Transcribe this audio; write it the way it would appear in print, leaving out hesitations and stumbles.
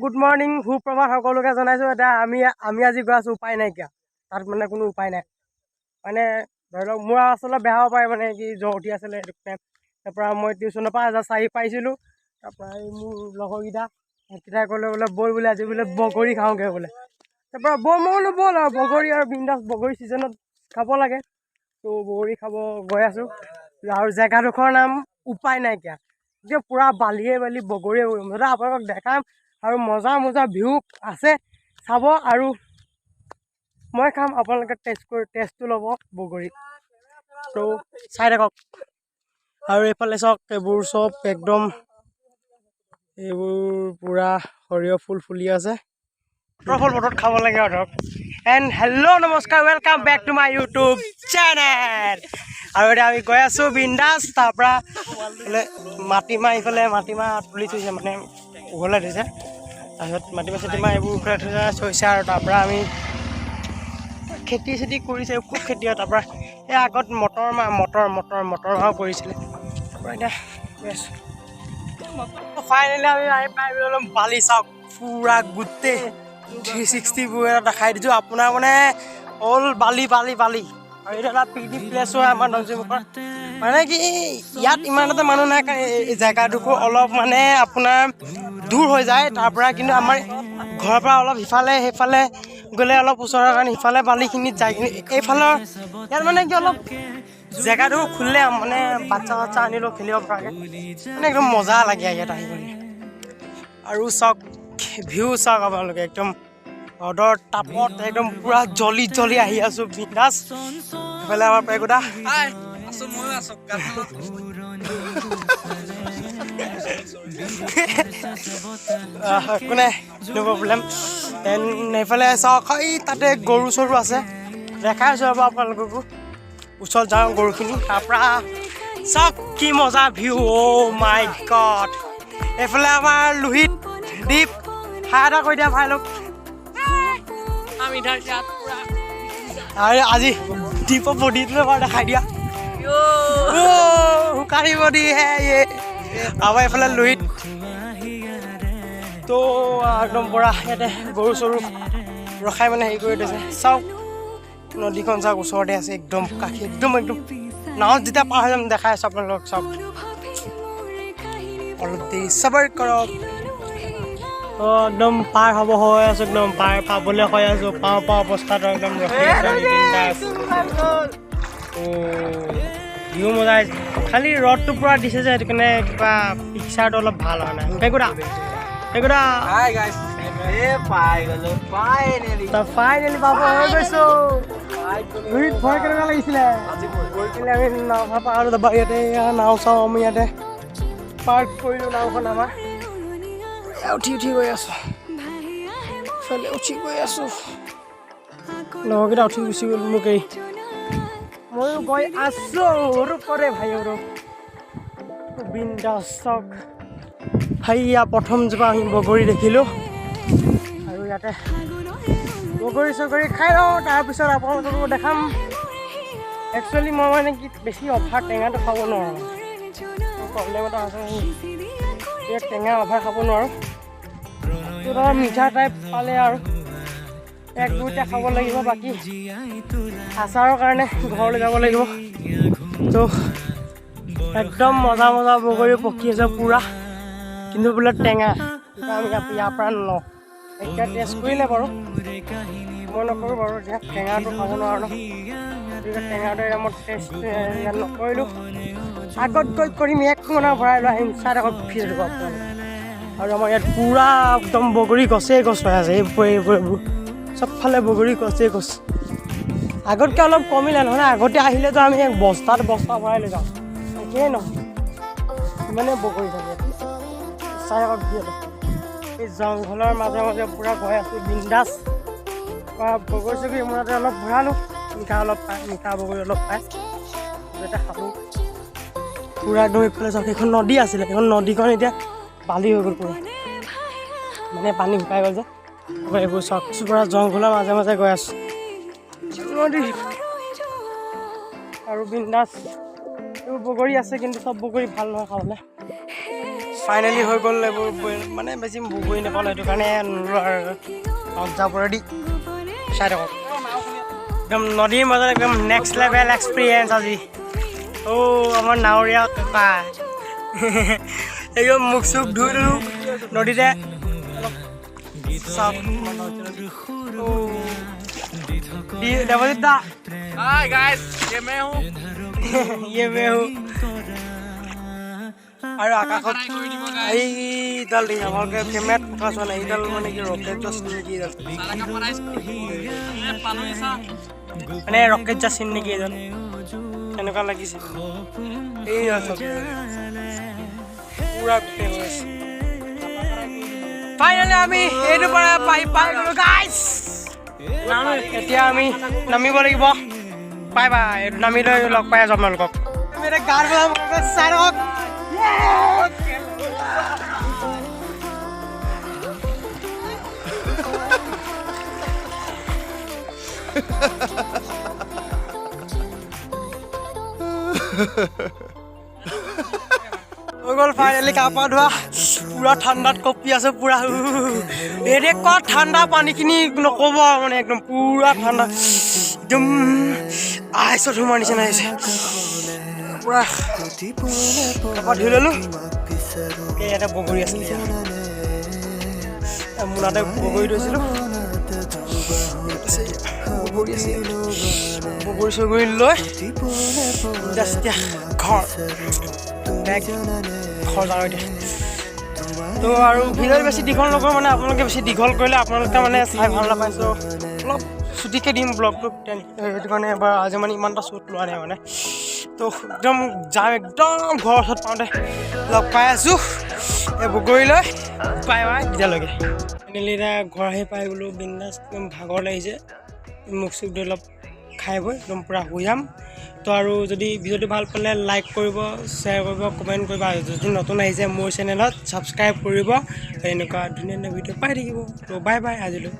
Good morning সুপ্ৰভাত সকলোকে জনাইছোঁ। এতিয়া আমি আজি গৈ আছোঁ উপায় নাইকিয়া, তাত মানে কোনো উপায় নাই। মানে ধৰি লওক মোৰ আচলতে বেয়া হ'ব পাৰে, মানে কি জ্বৰ উঠি আছিলে সেইটো টাইম। তাৰপৰা মই টিউশ্যনৰ পৰা জাষ্ট আহি পাইছিলোঁ। তাৰপৰা এই মোৰ লগৰকেইটাই ক'লে বোলে ব'ল বোলে আজি বোলে বগৰী খাওঁগৈ বোলে। তাৰপৰা মই বোলো ব'ল আৰু বগৰী আৰু বিন্দাছ বগৰী ছিজনত খাব লাগে। ত' বগৰী খাব গৈ আছোঁ আৰু জেগাডোখৰৰ নাম উপায় নাইকিয়া। এতিয়া পূৰা বালিয়ে বালি বগৰীয়ে মুঠতে আপোনালোকক দেখাম আৰু মজা মজা ভিউ আছে চাব, আৰু মই খাম, আপোনালোকে টেষ্টটো ল'ব বগৰী। ত' চাই থাকক। আৰু এইফালে চাওক, এইবোৰ চব একদম এইবোৰ পূৰা সৰিয়হ ফুল ফুলি আছে। ফল বতৰত খাব লাগে আৰু ধৰক। এণ্ড হেল্ল' নমস্কাৰ, welcome back to my YouTube channel. আৰু এতিয়া আমি গৈ আছোঁ বিন্দাছ। তাৰপৰা এইফালে মাটিমাহ তুলি থৈছে, মানে উঘলাই থৈছে। তাৰপিছত মাটিমাহ এইবোৰ উঘলাই থৈছে আৰু তাৰপৰা আমি খেতি চেতি কৰিছে, খুব খেতি হয়। তাৰপৰা এই আগত মটৰ মাহো কৰিছিলে। তাৰপৰা এতিয়া গৈ আছোঁ। ফাইনেলি আমি আহি পাই গ'লো বালি। চাওক পূৰা গোটেই 360 এটা দেখাই দিছোঁ আপোনাৰ, মানে অল বালি। আৰু এইটো এটা পিকনিক প্লেচ হয় আমাৰ নজিমুখৰ। মানে কি ইয়াত ইমান এটা মানুহ নাই, এই জেগাডোখৰ অলপ মানে আপোনাৰ দূৰ হৈ যায় তাৰপৰা। কিন্তু আমাৰ ঘৰৰ পৰা অলপ সেইফালে গ'লে অলপ ওচৰৰ কাৰণে সিফালে বালিখিনিত যায়। কিন্তু এইফালৰ ইয়াত মানে কি অলপ জেগাডোখৰ খুলিলে মানে বাচ্চা আনিলেও খেলিব পৰাকৈ, মানে একদম মজা লাগে ইয়াত আহি পিনে। আৰু চাওক ভিউ চাওক আপোনালোকে, একদম ৰ'দৰ তাপত একদম পূৰা জ্বলি আহি আছোঁ বিন্দাছ। এইফালে আমাৰ পেগুদা একো নাই, no প্ৰব্লেম। এইফালে চাওক, এই তাতে গৰু চৰু আছে, দেখাই আছোঁ ৰ'ব আপোনালোককো। ওচৰত যাওঁ গৰুখিনি। তাৰপৰা চাওক কি মজা ভিউ, অ' মাই গড। এইফালে আমাৰ লোহিত দ্বীপ, হাই এটা কৈ দিয়া ভাই লোক। আৰু আজি দ্বীপৰ বডিটো এবাৰ দেখাই দিয়া। শুকানি বডি হে ইয়ে। আমাৰ এইফালে লোহিত তো একদম পৰা ইয়াতে গৰু চৰু ৰখাই মানে হেৰি কৰি দিছে। চাওক নদীখন চাওক, ওচৰতে আছে একদম কাষি, একদম নাৱত যেতিয়া পাৰ হৈ যাম দেখাই আছোঁ আপোনালোকক। চাওক অলপ দেৰি চাবাৰ কৰক। একদম পাৰ হ'ব হৈ আছোঁ, একদম পাৰ পাবলৈ হৈ আছোঁ। পাওঁ অৱস্থাটো একদম ৰখি আছোঁ। ভিউ মজা আহিছে, খালি ৰ'দটো পূৰা দিছে যে সেইটো কাৰণে কিবা পিকচাৰটো অলপ ভাল হোৱা নাই। ফাইনেলি পাব হৈ গৈছোঁ। ভয় কেনেকুৱা লাগিছিলে গৈ কিনে আমি নাওখন পাহাৰো যাবা। ইয়াতে নাও চাওঁ, আমি ইয়াতে পাৰ্ক কৰিলোঁ নাওখন আমাৰ। উঠি গৈ আছোঁ, ইফালে গৈ আছোঁ। লগৰকেইটা উঠি গুচি গ'ল মোক এৰি, ময়ো গৈ আছোঁ। কৰে ভাই বিন্দাছ। চাওক হাইয়া প্ৰথম জোপা আমি বগৰী দেখিলোঁ, আৰু ইয়াতে বগৰী চগৰী খাই লওঁ, তাৰপিছত আপোনালোককো দেখাম। একচুৱেলি মই মানে কি বেছি অভাৰ টেঙাটো খাব নোৱাৰোঁ, প্ৰব্লেম এটা আছে। ইয়াত টেঙা অভাৰ খাব নোৱাৰোঁ, তো ধৰক মিঠা টাইপ পালে আৰু এক দুইটা খাব লাগিব। বাকী আচাৰৰ কাৰণে ঘৰলৈ যাব লাগিব। তো একদম মজা বগৰী পকি আছে পূৰা, কিন্তু বোলে টেঙা। আমি ইয়াৰ পৰা নলওঁ, এতিয়া টেষ্ট কৰিলে বাৰু, মই নকৰোঁ বাৰু। এতিয়া টেঙাটো খাব নোৱাৰোঁ ন, গতিকে টেঙাটো এতিয়া মই টেষ্ট নকৰিলোঁ। আগত গৈ কৰিম, এক মোনা ভৰাই লৈ আহিম। চাই থাকক ভিডিঅ'টো আপোনালোকে। আৰু আমাৰ ইয়াত পূৰা একদম বগৰী গছেই গছ হৈ আছে, এইবোৰ চবফালে বগৰী গছেই গছ। আগতকৈ অলপ কমিলে, নহ'লে আগতে আহিলেতো আমি বস্তা ভৰাই লৈ যাওঁ, একেই নহয় ইমানেই বগৰী থাকে। চাই থাকক ভিডিঅ'টো। এই জংঘলৰ মাজে পূৰা গৈ আছোঁ বিন্দাছ। বগৰী চগৰী মোৰ তাতে অলপ ভৰালোঁ, মিঠা বগৰী অলপ পায়, এতিয়া খালোঁ পূৰা। একদম এইফালে চাওক, সেইখন নদী আছিলে, সেইখন নদীখন এতিয়া বালি হৈ গ'ল পূৰা, মানে পানী শুকাই গ'ল যে। এইবোৰ চাওক পূৰা জংঘলৰ মাজে গৈ আছোঁ নদী, আৰু বিন্দাছ। এইবোৰ বগৰী আছে, কিন্তু চব বগৰী ভাল নহয় খাবলৈ। ফাইনেলি হৈ গ'ল এইবোৰ মানে বেছি গৈ নাপালোঁ সেইটো কাৰণে নলোঁ আৰু যাবৰেদি চাই থাকক একদম নদীৰ মাজত একদম নেক্সট লেভেল এক্সপিৰিয়েঞ্চ আজি আমাৰ নাৱৰীয়া ককা একদম মুখ চুখ ধুই দিলোঁ নদীতে देवजीत दा हाय गाइस ये मैं हूं আৰু আকাশত এইডাল দেখিছে আপোনালোকে কেমেৰাত কথা চোৱা নাই এইডাল মানে কি ৰকেট জাষ্ট নেকি এইডাল মানে ৰকেট জাষ্ট নেকি এইডাল এনেকুৱা লাগিছে এই পুৰা গোটেই হৈ আছে ফাইনেলি আমি এইটো পৰা পাই গ'লো গাইছ এতিয়া আমি নামিব লাগিব বাই বাই নামি লৈ লগ পাই আছোঁ আপোনালোকক আমি এতিয়া গান চাই থাকক হৈ গ'ল ফাইনেলি গা পা ধোৱা পুৰা ঠাণ্ডাত কঁপি আছে পুৰা এতিয়া ক'ত ঠাণ্ডা পানীখিনি নক'ব মানে একদম পুৰা ঠাণ্ডা একদম আইচত সোমোৱাৰ নিচিনা হৈছে পুৰা তাৰপৰা ধুই ল'লোঁ ইয়াতে বগৰী আছিলে মোনাতে বগৰী থৈছিলোঁ বগৰী চগৰী লৈ জাষ্ট এতিয়া ঘৰ যাওঁ এতিয়া তো আৰু ভিডিঅ' বেছি দীঘল নকৰোঁ মানে আপোনালোকে বেছি দীঘল কৰিলে আপোনালোকে মানে চাই ভাল নাপাইছোঁ অলপ ছুটিকৈ দিম ব্লগটো সেইটো কাৰণে এবাৰ আজি মানে ইমান এটা শ্বুট লোৱা নাই মানে তো একদম যাম একদম ঘৰৰ ওচৰত পাওঁতে লগ পাই আছোঁ এই বগৰী লৈ পাই তেতিয়ালৈকে ফাইনেলি এতিয়া ঘৰ আহি পাই গ'লো বিন্দাছ একদম ভাগৰ লাগিছে মুখ চুখ ধৰি অলপ খাই বৈ একদম পূৰা শুই যাম তো আৰু যদি ভিডিঅ'টো ভাল পালে লাইক কৰিব শ্বেয়াৰ কৰিব কমেণ্ট কৰিব আৰু যদি নতুন আহিছে মোৰ চেনেলত ছাবস্ক্ৰাইব কৰিব এনেকুৱা ধুনীয়া ধুনীয়া ভিডিঅ' পাই থাকিব তো বাই বাই আজিলৈ